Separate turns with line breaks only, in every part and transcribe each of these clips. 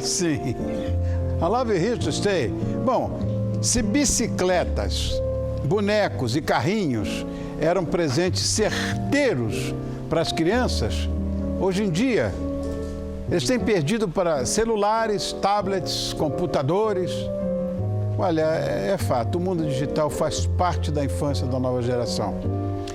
Ah, sim. I love you here to stay. Bom, se bicicletas, bonecos e carrinhos eram presentes certeiros para as crianças, hoje em dia eles têm perdido para celulares, tablets, computadores. Olha, é fato, o mundo digital faz parte da infância da nova geração.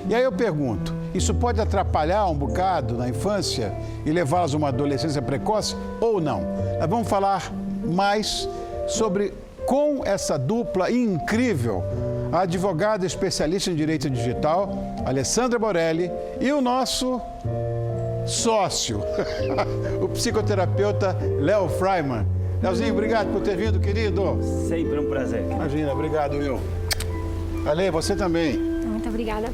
E aí eu pergunto, isso pode atrapalhar um bocado na infância e levá-las a uma adolescência precoce ou não? Nós vamos falar mais sobre com essa dupla incrível, a advogada especialista em direito digital, Alessandra Borelli, e o nosso sócio, o psicoterapeuta Léo Freiman. Léozinho, obrigado por ter vindo, querido.
Sempre um prazer.
Imagina, obrigado, Will. Ale, você também.
Muito obrigada.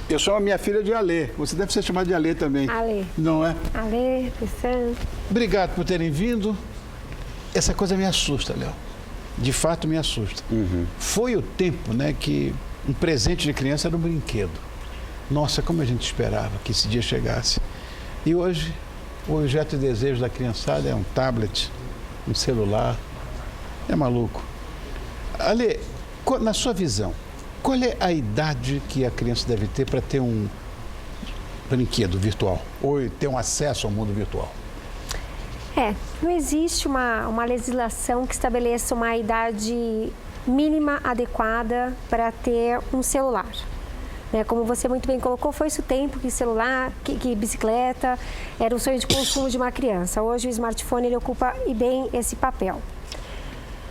Eu sou a minha filha de Ale. Você deve ser chamada de Ale também.
Ale.
Não é?
Ale, Cristiano.
Obrigado por terem vindo. Essa coisa me assusta, Léo. De fato, me assusta. Foi o tempo, né, que um presente de criança era um brinquedo. Nossa, como a gente esperava que esse dia chegasse. E hoje, o objeto de desejo da criançada é um tablet, um celular. É maluco. Ale, na sua visão, qual é a idade que a criança deve ter para ter um brinquedo virtual? Ou ter um acesso ao mundo virtual?
Não existe uma legislação que estabeleça uma idade mínima adequada para ter um celular. Como você muito bem colocou, foi esse o tempo que celular, que bicicleta era o sonho de consumo de uma criança. Hoje o smartphone ele ocupa bem esse papel.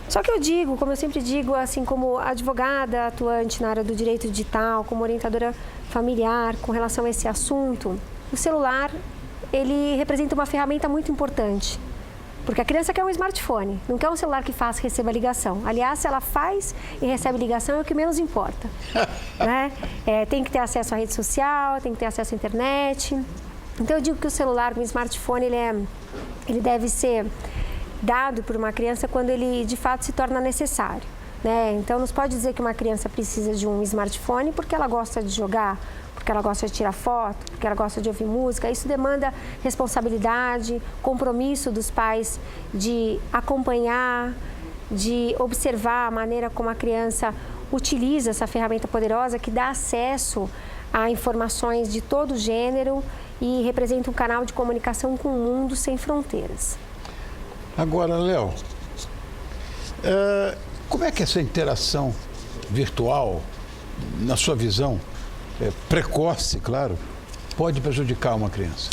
Só que eu digo, como eu sempre digo, assim como advogada atuante na área do direito digital, como orientadora familiar com relação a esse assunto, o celular ele representa uma ferramenta muito importante. Porque a criança quer um smartphone, não quer um celular que faça e receba ligação. Aliás, se ela faz e recebe ligação, é o que menos importa. Né? Tem que ter acesso à rede social, tem que ter acesso à internet. Então, eu digo que o celular, o smartphone, ele deve ser dado por uma criança quando ele, de fato, se torna necessário. Né? Então, não se pode dizer que uma criança precisa de um smartphone porque ela gosta de jogar, porque ela gosta de tirar foto, porque ela gosta de ouvir música. Isso demanda responsabilidade, compromisso dos pais de acompanhar, de observar a maneira como a criança utiliza essa ferramenta poderosa que dá acesso a informações de todo gênero e representa um canal de comunicação com o mundo sem fronteiras.
Agora, Léo, como é que essa interação virtual, na sua visão, precoce, claro, pode prejudicar uma criança?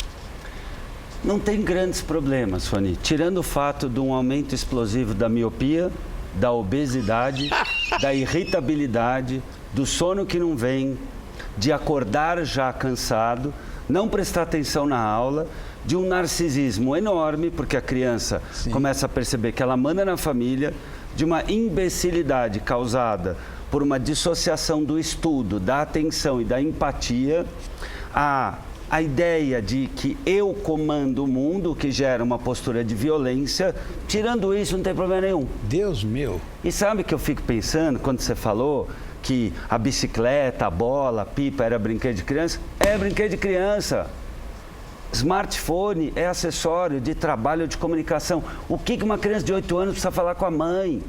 Não tem grandes problemas, Fanny. Tirando o fato de um aumento explosivo da miopia, da obesidade, da irritabilidade, do sono que não vem, de acordar já cansado, não prestar atenção na aula, de um narcisismo enorme, porque a criança começa a perceber que ela manda na família, de uma imbecilidade causada por uma dissociação do estudo, da atenção e da empatia, a ideia de que eu comando o mundo, que gera uma postura de violência. Tirando isso, não tem problema nenhum.
Deus meu!
E sabe o que eu fico pensando quando você falou que a bicicleta, a bola, a pipa era brinquedo de criança? É brinquedo de criança. Smartphone é acessório de trabalho, de comunicação. O que uma criança de 8 anos precisa falar com a mãe?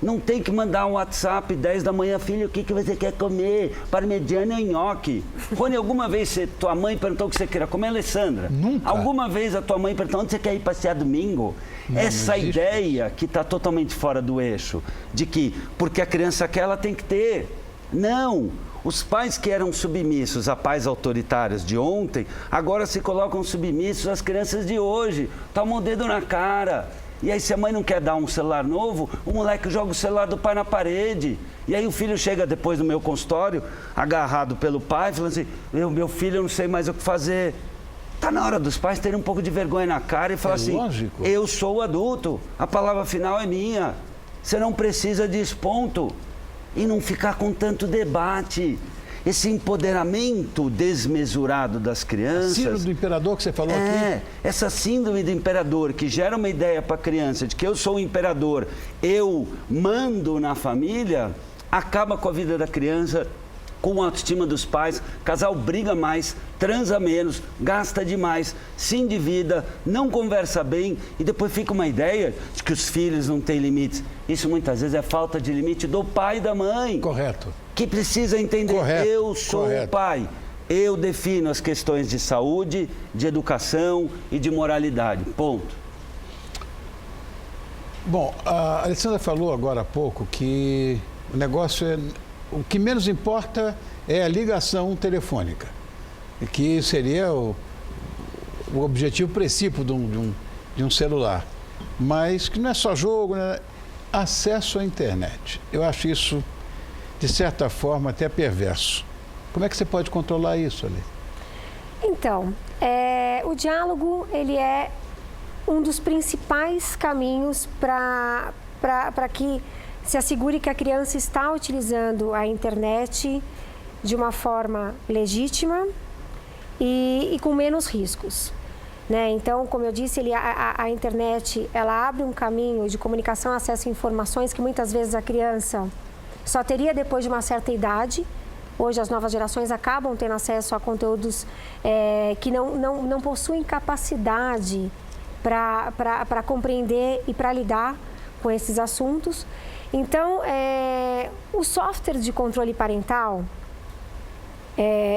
Não tem que mandar um WhatsApp 10 da manhã, filho, o que você quer comer? Parmegiana ou nhoque? Rony, alguma vez tua mãe perguntou o que você queria comer, Alessandra?
Nunca.
Alguma vez a tua mãe perguntou onde você quer ir passear domingo? Não, essa ideia que está totalmente fora do eixo, de que porque a criança quer, ela tem que ter. Não! Os pais que eram submissos a pais autoritários de ontem, agora se colocam submissos às crianças de hoje. Tomam o dedo na cara. E aí, se a mãe não quer dar um celular novo, o moleque joga o celular do pai na parede. E aí o filho chega depois do meu consultório, agarrado pelo pai, falando assim, meu filho, eu não sei mais o que fazer. Está na hora dos pais terem um pouco de vergonha na cara e falar assim,
lógico.
Eu sou o adulto, a palavra final é minha. Você não precisa disso, ponto. E não ficar com tanto debate. Esse empoderamento desmesurado das crianças...
Síndrome do imperador que você falou aqui?
Essa síndrome do imperador que gera uma ideia para a criança de que eu sou o imperador, eu mando na família, acaba com a vida da criança, com a autoestima dos pais, casal briga mais, transa menos, gasta demais, se endivida, não conversa bem e depois fica uma ideia de que os filhos não têm limites. Isso muitas vezes é falta de limite do pai e da mãe.
Correto.
Que precisa entender,
Correto,
eu sou o pai. Eu defino as questões de saúde, de educação e de moralidade. Ponto.
Bom, a Alessandra falou agora há pouco que o negócio é... O que menos importa é a ligação telefônica, que seria o objetivo princípio de um celular. Mas que não é só jogo, né? Acesso à internet. Eu acho isso, de certa forma, até perverso. Como é que você pode controlar isso, Ali?
Então, o diálogo, ele é um dos principais caminhos para que se assegure que a criança está utilizando a internet de uma forma legítima e com menos riscos, né? Então, como eu disse, a internet, ela abre um caminho de comunicação, acesso a informações que muitas vezes a criança só teria depois de uma certa idade. Hoje as novas gerações acabam tendo acesso a conteúdos que não possuem capacidade para compreender e para lidar com esses assuntos. Então, os softwares de controle parental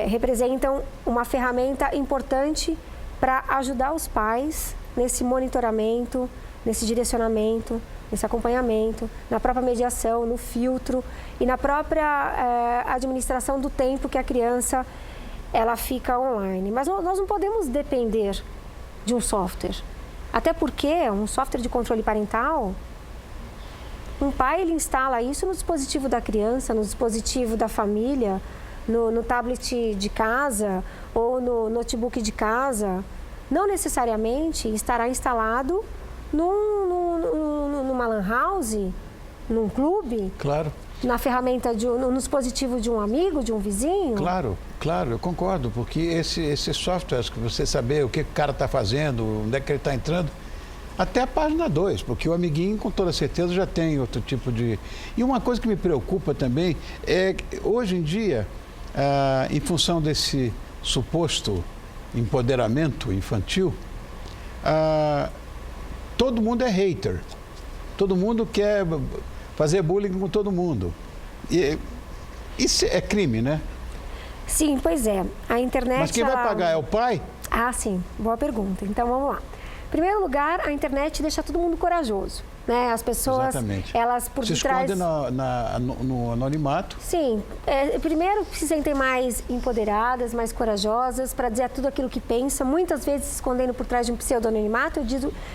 representam uma ferramenta importante para ajudar os pais nesse monitoramento, nesse direcionamento, nesse acompanhamento, na própria mediação, no filtro e na própria administração do tempo que a criança ela fica online. Mas nós não podemos depender de um software. Até porque um software de controle parental, um pai ele instala isso no dispositivo da criança, no dispositivo da família, no tablet de casa ou no notebook de casa. Não necessariamente estará instalado numa lan house, num clube.
Claro.
Na ferramenta, no dispositivo de um amigo, de um vizinho.
Claro, eu concordo, porque esses softwares, que você saber o que o cara está fazendo, onde é que ele está entrando, até a página 2, porque o amiguinho, com toda certeza, já tem outro tipo de... E uma coisa que me preocupa também é que, hoje em dia, em função desse suposto empoderamento infantil, todo mundo é hater. Todo mundo quer fazer bullying com todo mundo. E isso é crime, né?
Sim, pois é. A internet...
Mas quem vai pagar é o pai?
Ah, sim. Boa pergunta. Então, vamos lá. Em primeiro lugar, a internet deixa todo mundo corajoso, né? As pessoas,
exatamente,
elas por detrás...
Se escondem no anonimato.
Sim. Primeiro, se sentem mais empoderadas, mais corajosas para dizer tudo aquilo que pensa, muitas vezes se escondendo por trás de um pseudo-anonimato.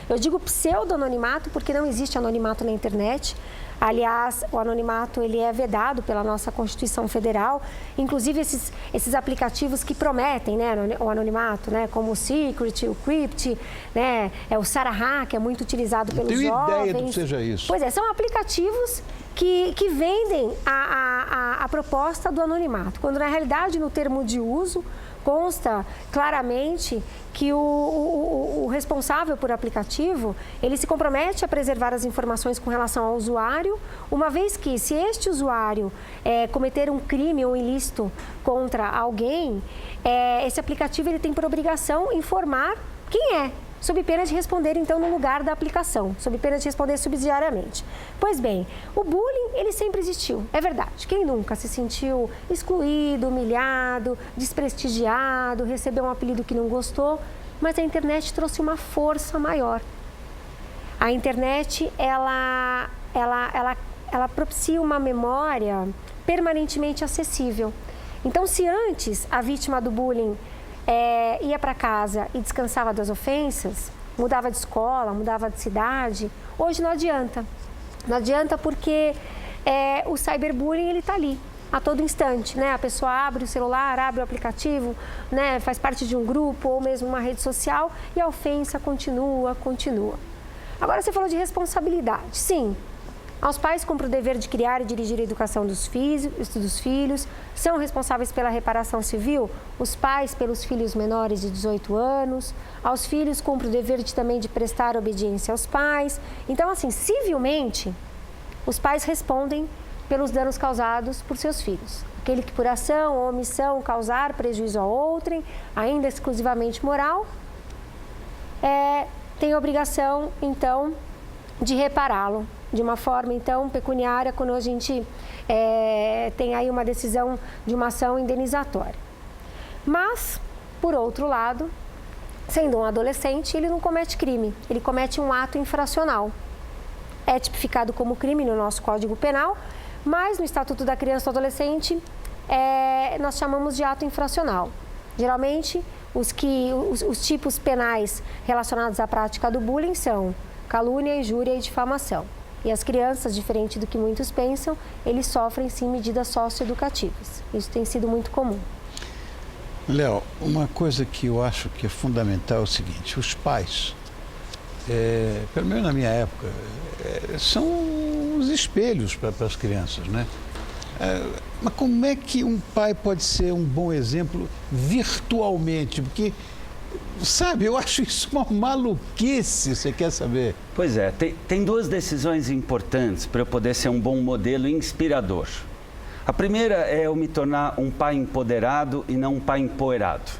Eu digo pseudo-anonimato porque não existe anonimato na internet. Aliás, o anonimato ele é vedado pela nossa Constituição Federal. Inclusive, esses aplicativos que prometem, né, o anonimato, né, como o Secret, o Crypt, né, o Sarahá, que é muito utilizado pelos jovens.
Não tenho ideia do que seja isso.
Pois é, são aplicativos que vendem a proposta do anonimato, quando na realidade, no termo de uso, consta claramente que o responsável por aplicativo, ele se compromete a preservar as informações com relação ao usuário, uma vez que, se este usuário cometer um crime ou ilícito contra alguém, esse aplicativo ele tem por obrigação informar quem é, sob pena de responder, então, no lugar da aplicação, sob pena de responder subsidiariamente. Pois bem, o bullying, ele sempre existiu, é verdade. Quem nunca se sentiu excluído, humilhado, desprestigiado, recebeu um apelido que não gostou, mas a internet trouxe uma força maior. A internet, ela propicia uma memória permanentemente acessível. Então, se antes a vítima do bullying ia para casa e descansava das ofensas, mudava de escola, mudava de cidade, hoje não adianta. Não adianta porque o cyberbullying ele está ali, a todo instante, né? A pessoa abre o celular, abre o aplicativo, né? Faz parte de um grupo ou mesmo uma rede social e a ofensa continua. Agora você falou de responsabilidade. Sim, aos pais cumpre o dever de criar e dirigir a educação dos filhos. São responsáveis pela reparação civil os pais pelos filhos menores de 18 anos. Aos filhos cumpre o dever também de prestar obediência aos pais. Então, assim, civilmente, os pais respondem pelos danos causados por seus filhos. Aquele que por ação ou omissão causar prejuízo a outrem, ainda exclusivamente moral, tem obrigação, então, de repará-lo de uma forma, então, pecuniária, quando a gente tem aí uma decisão de uma ação indenizatória. Mas, por outro lado, sendo um adolescente, ele não comete crime, ele comete um ato infracional. É tipificado como crime no nosso Código Penal, mas no Estatuto da Criança e do Adolescente, nós chamamos de ato infracional. Geralmente, os tipos penais relacionados à prática do bullying são calúnia, injúria e difamação. E as crianças, diferente do que muitos pensam, eles sofrem sim medidas socioeducativas. Isso tem sido muito comum.
Léo, uma coisa que eu acho que é fundamental é o seguinte: os pais, pelo menos na minha época, são os espelhos para as crianças, né? Mas como é que um pai pode ser um bom exemplo virtualmente? Porque, sabe, eu acho isso uma maluquice, você quer saber?
Pois é, tem duas decisões importantes para eu poder ser um bom modelo inspirador. A primeira é eu me tornar um pai empoderado e não um pai empoeirado.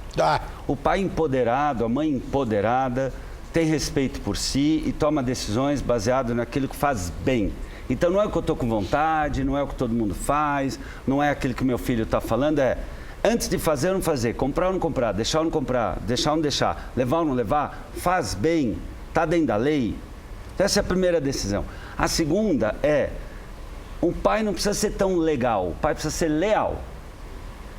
O pai empoderado, a mãe empoderada, tem respeito por si e toma decisões baseadas naquilo que faz bem. Então não é o que eu estou com vontade, não é o que todo mundo faz, não é aquilo que meu filho está falando, antes de fazer ou não fazer, comprar ou não comprar, deixar ou não comprar, deixar ou não deixar, levar ou não levar, faz bem, está dentro da lei. Essa é a primeira decisão. A segunda o pai não precisa ser tão legal, o pai precisa ser leal.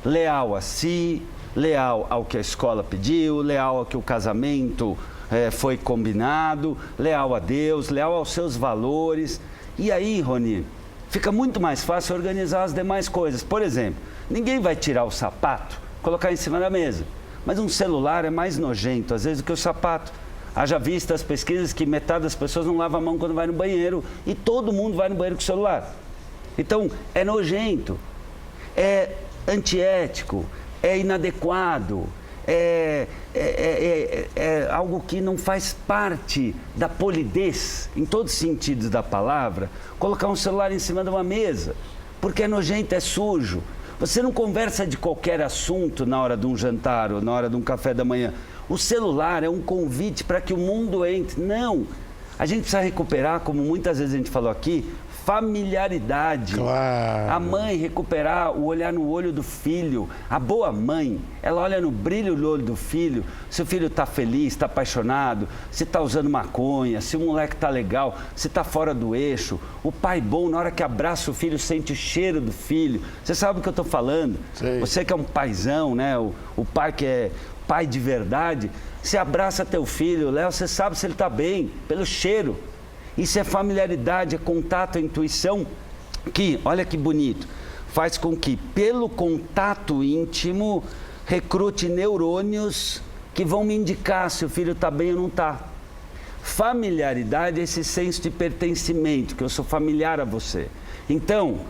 Leal a si, leal ao que a escola pediu, leal ao que o casamento foi combinado, leal a Deus, leal aos seus valores. E aí, Rony, fica muito mais fácil organizar as demais coisas. Por exemplo, ninguém vai tirar o sapato, colocar em cima da mesa. Mas um celular é mais nojento, às vezes, do que o sapato. Haja vista as pesquisas que metade das pessoas não lava a mão quando vai no banheiro e todo mundo vai no banheiro com o celular. Então, é nojento, é antiético, é inadequado, é algo que não faz parte da polidez, em todos os sentidos da palavra, colocar um celular em cima de uma mesa, porque é nojento, é sujo. Você não conversa de qualquer assunto na hora de um jantar ou na hora de um café da manhã. O celular é um convite para que o mundo entre. Não! A gente precisa recuperar, como muitas vezes a gente falou aqui, familiaridade.
Claro.
A mãe recuperar o olhar no olho do filho. A boa mãe, ela olha no brilho do olho do filho. Se o filho está feliz, está apaixonado, se está usando maconha, se o moleque está legal, se está fora do eixo. O pai bom, na hora que abraça o filho, sente o cheiro do filho. Você sabe o que eu estou falando?
Sei.
Você que é um paizão, né? O pai que é pai de verdade, você abraça teu filho, Léo, você sabe se ele está bem, pelo cheiro. Isso é familiaridade, é contato, é intuição, que, olha que bonito, faz com que, pelo contato íntimo, recrute neurônios que vão me indicar se o filho está bem ou não está. Familiaridade é esse senso de pertencimento, que eu sou familiar a você. Então,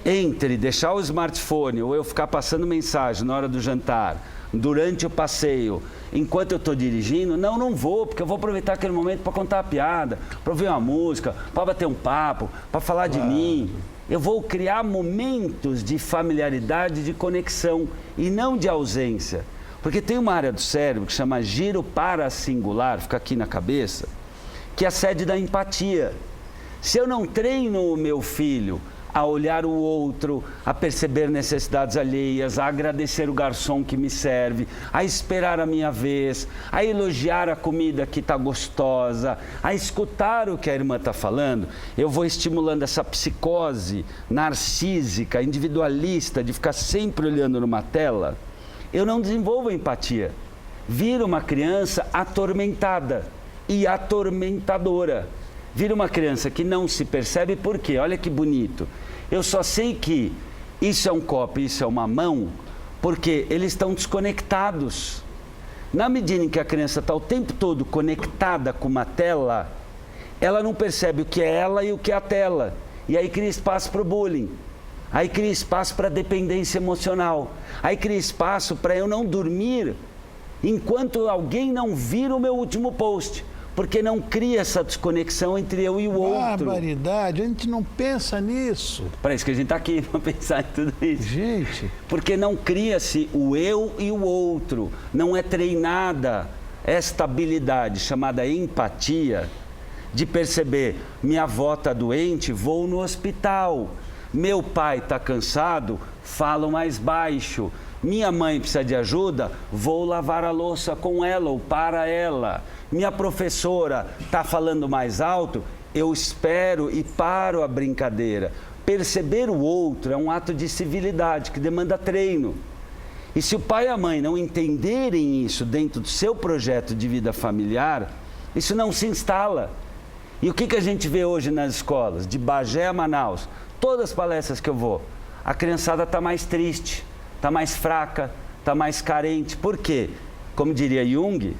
entre deixar o smartphone ou eu ficar passando mensagem na hora do jantar, durante o passeio, enquanto eu estou dirigindo, não vou, porque eu vou aproveitar aquele momento para contar a piada, para ouvir uma música, para bater um papo, para falar de mim. Eu vou criar momentos de familiaridade, de conexão e não de ausência. Porque tem uma área do cérebro que chama giro paracingular, fica aqui na cabeça, que é a sede da empatia. Se eu não treino o meu filho a olhar o outro, a perceber necessidades alheias, a agradecer o garçom que me serve, a esperar a minha vez, a elogiar a comida que está gostosa, a escutar o que a irmã está falando, eu vou estimulando essa psicose narcísica, individualista, de ficar sempre olhando numa tela. Eu não desenvolvo empatia. Viro uma criança atormentada e atormentadora. Vira uma criança que não se percebe. Por quê? Olha que bonito. Eu só sei que isso é um copo, isso é uma mão, porque eles estão desconectados. Na medida em que a criança está o tempo todo conectada com uma tela, ela não percebe o que é ela e o que é a tela. E aí cria espaço para o bullying. Aí cria espaço para a dependência emocional. Aí cria espaço para eu não dormir enquanto alguém não vira o meu último post. Porque não cria essa desconexão entre eu e o outro.
Barbaridade, a gente não pensa nisso.
Para isso que a gente está aqui, para pensar em tudo isso.
Gente.
Porque não cria-se o eu e o outro. Não é treinada esta habilidade chamada empatia de perceber, minha avó está doente, vou no hospital. Meu pai está cansado, falo mais baixo. Minha mãe precisa de ajuda, vou lavar a louça com ela ou para ela. Minha professora está falando mais alto, eu espero e paro a brincadeira. Perceber o outro é um ato de civilidade que demanda treino. E se o pai e a mãe não entenderem isso dentro do seu projeto de vida familiar, isso não se instala. E o que a gente vê hoje nas escolas, de Bagé a Manaus, todas as palestras que eu vou, a criançada está mais triste, está mais fraca, está mais carente. Por quê? Como diria Jung,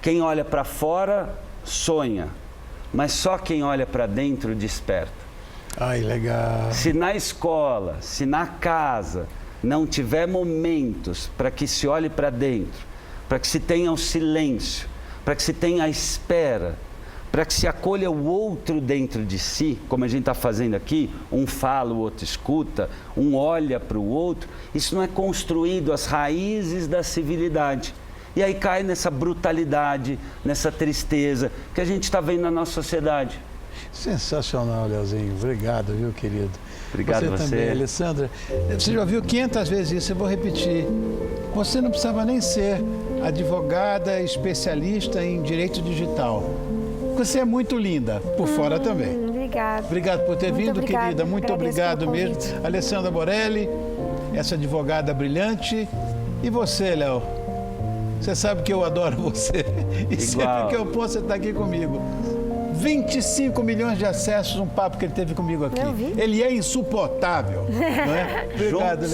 quem olha para fora sonha, mas só quem olha para dentro desperta.
Ai, legal.
Se na escola, se na casa, não tiver momentos para que se olhe para dentro, para que se tenha o silêncio, para que se tenha a espera, para que se acolha o outro dentro de si, como a gente está fazendo aqui, um fala, o outro escuta, um olha para o outro, isso não é construído as raízes da civilidade. E aí cai nessa brutalidade, nessa tristeza que a gente está vendo na nossa sociedade.
Sensacional, Leozinho. Obrigado, viu, querido?
Obrigado a você.
Também, Alessandra. Você já ouviu 500 vezes isso, eu vou repetir. Você não precisava nem ser advogada especialista em direito digital. Você é muito linda, por fora também.
Obrigada.
Obrigado por ter vindo,
obrigada.
querida. Muito obrigado mesmo.
convite.
Alessandra Borelli, essa advogada brilhante. E você, Léo? Você sabe que eu adoro você. E sempre que eu posso, você está aqui comigo. 25 milhões de acessos, um papo que ele teve comigo aqui.
Eu vi.
Ele é insuportável, não é? Obrigado,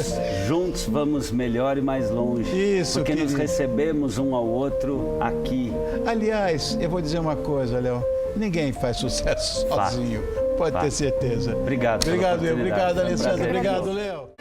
Juntos vamos melhor e mais longe.
Isso,
porque
querido.
nos recebemos um ao outro aqui.
Aliás, eu vou dizer uma coisa, Léo. Ninguém faz sucesso sozinho. Pode ter certeza.
Obrigado.
Obrigado,
pela oportunidade.
obrigado,
Foi um
Alessandra.
prazer.
Obrigado, Léo.